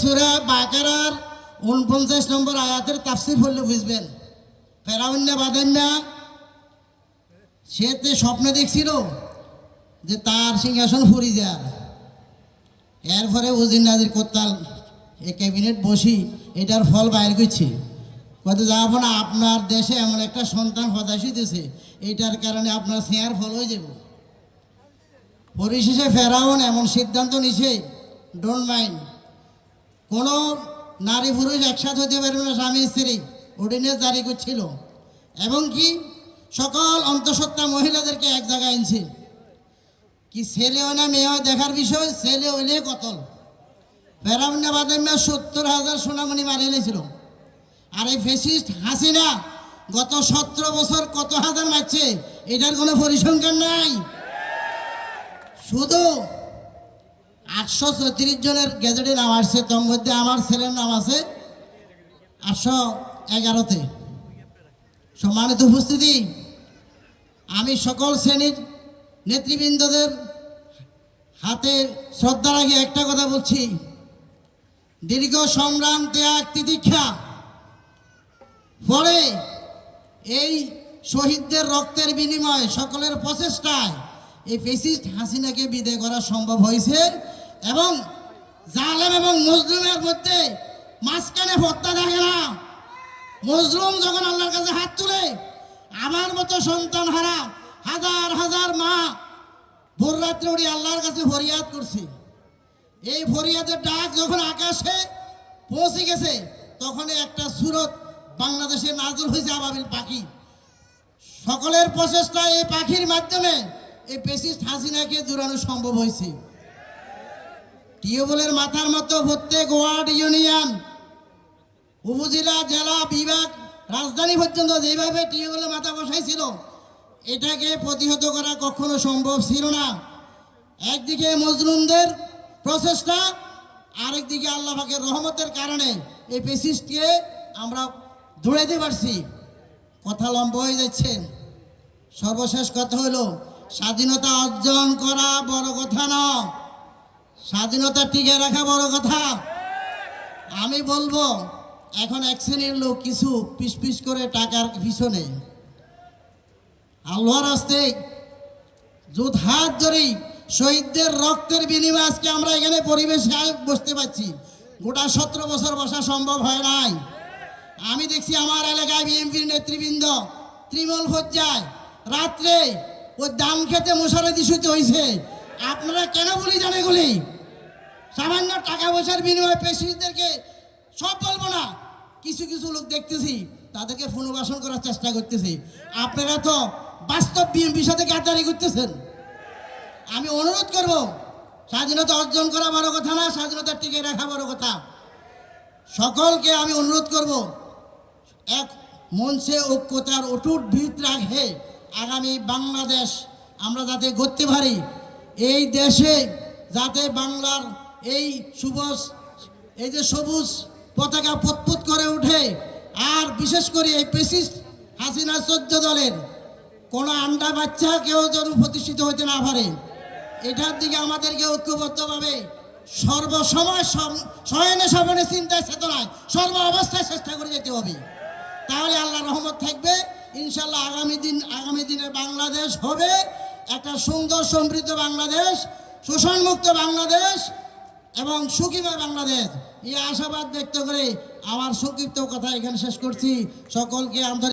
সূরা বাকারার 49 নম্বর আয়াতের তাফসীর পড়লে বুঝবেন। ফেরাউন না বাদেন না, সে স্বপ্নে দেখছিল যে তার সিংহাসন ফুরি যায়। এরপরে উজির নাজির করতাল এই ক্যাবিনেট বসি এটার ফল বাইর করছে। কত যাবো না, আপনার দেশে এমন একটা সন্তান হতাশ হইতেছে, এইটার কারণে আপনার শেয়ার ফল হয়ে যাব। পরিশেষে ফেরাউন এমন সিদ্ধান্ত নিছে, ডোন্ট মাইন্ড, কোনো নারী পুরুষ একসাথে হতে পারবে না, স্বামী স্ত্রী অর্ডিনেন্স জারি করছিল। এবং কি সকল অন্তঃসত্ত্বা মহিলাদেরকে এক জায়গায় আনছে। কি ছেলে হয় না মেয়ে হয় দেখার বিষয়, ছেলে হইলে কতল। ফেরাউন বাদেন না 70,000 সোনামণি মারি এনেছিল। আর এই ফেসিস্ট হাসিনা গত 17 বছর কত হাজার মারছে, এটার কোনো পরিসংখ্যান নাই। শুধু 834 জনের গেজেটে নাম আসছে, তার মধ্যে আমার ছেলের নাম আছে 811-তে। সম্মানিত উপস্থিতি, আমি সকল শ্রেণীর নেতৃবৃন্দদের হাতে শ্রদ্ধা রাখি একটা কথা বলছি, দীর্ঘ সংগ্রাম ত্যাগ তিতিক্ষা পরে এই শহীদদের রক্তের বিনিময়ে সকলের প্রচেষ্টায় এই ফ্যাসিস্ট হাসিনাকে বিদায় করা সম্ভব হয়েছে। এবং জালেম এবং মজলুমের মধ্যে মাঝখানে হত্যা থাকে না। মজলুম যখন আল্লাহর কাছে হাত তুলে, আমার মতো সন্তান হারা হাজার হাজার মা ভোর রাত্রে উঠে আল্লাহর কাছে ফরিয়াদ করছে। এই ফরিয়াদের ডাক যখন আকাশে পৌঁছে গেছে, তখন একটা সুরত বাংলাদেশে নাজুল হয়েছে, আবাবিল পাখি। সকলের প্রচেষ্টা এই পাখির মাধ্যমে এই ফ্যাসিস্ট হাসিনাকে দূরানো সম্ভব হয়েছে। টিউবওয়েলের মাথার মতো প্রত্যেক ওয়ার্ড, ইউনিয়ন, উপজেলা, জেলা, বিভাগ, রাজধানী পর্যন্ত যেভাবে টিউবওয়েলের মাথা বসাইছিল, এটাকে প্রতিহত করা কখনো সম্ভব ছিল না। একদিকে মজলুমদের প্রচেষ্টা, আরেকদিকে আল্লাহ পাকের রহমতের কারণে এই ফ্যাসিস্টকে আমরা দৌড়াইতে পারছি। কথা লম্বা হয়ে যাচ্ছে। সর্বশেষ কথা হলো, স্বাধীনতা অর্জন করা বড় কথা না, স্বাধীনতা টিকে রাখা বড় কথা। আমি বলবো, এখন এক শ্রেণীর লোক কিছু পিস পিস করে টাকার পিছনে আল্লাহর রাস্তে হাত ধরেই শহীদদের রক্তের বিনিময়ে আজকে আমরা এখানে পরিবেশে বসতে পারছি। গোটা 17 বছর বসা সম্ভব হয় নাই। আমি দেখছি আমার এলাকায় বিএনপির নেতৃবৃন্দ তৃণমূল পর্যায়ে রাত্রে ওই দাম খেতে মশারি শুতে হয়েছে। আপনারা কেন বলি জানে গুলি, সামান্য টাকা পয়সার বিনিময়ে পেশিদেরকে সব বলবো না, কিছু কিছু লোক দেখতেছি তাদেরকে পুনর্বাসন করার চেষ্টা করতেছি। আপনারা তো বাস্তব বিএনপির সাথে গাদ্দারি করতেছেন। আমি অনুরোধ করব, স্বাধীনতা অর্জন করা বড় কথা না, স্বাধীনতা টিকে রাখা বড় কথা। সকলকে আমি অনুরোধ করব, এক মঞ্চে ঐক্যতার অটুট ভিত রাখে আগামী বাংলাদেশ আমরা যাতে গড়তে পারি। এই দেশে যাতে বাংলার এই সবুজ পতাকা পুতপুত করে ওঠে। আর বিশেষ করে এই ফ্যাসিস্ট হাসিনা 14 দলের কোনো আন্ডা বাচ্চা কেউ যেন প্রতিষ্ঠিত হতে না পারে, এটার দিকে আমাদেরকে ঐক্যবদ্ধভাবে সর্বসময় শয়নে স্বপনে চিন্তায় চেতনায় সর্ব অবস্থায় চেষ্টা করে যেতে হবে। তাহলে আল্লাহ রহমত থাকবে ইনশাল্লাহ। আগামী দিনে বাংলাদেশ হবে একটা সুন্দর সমৃদ্ধ বাংলাদেশ, শোষণমুক্ত বাংলাদেশ এবং সুখীময় বাংলাদেশ। এই আশাবাদ ব্যক্ত করে আমার সংক্ষিপ্ত কথা এখানে শেষ করছি। সকলকে আন্তরিক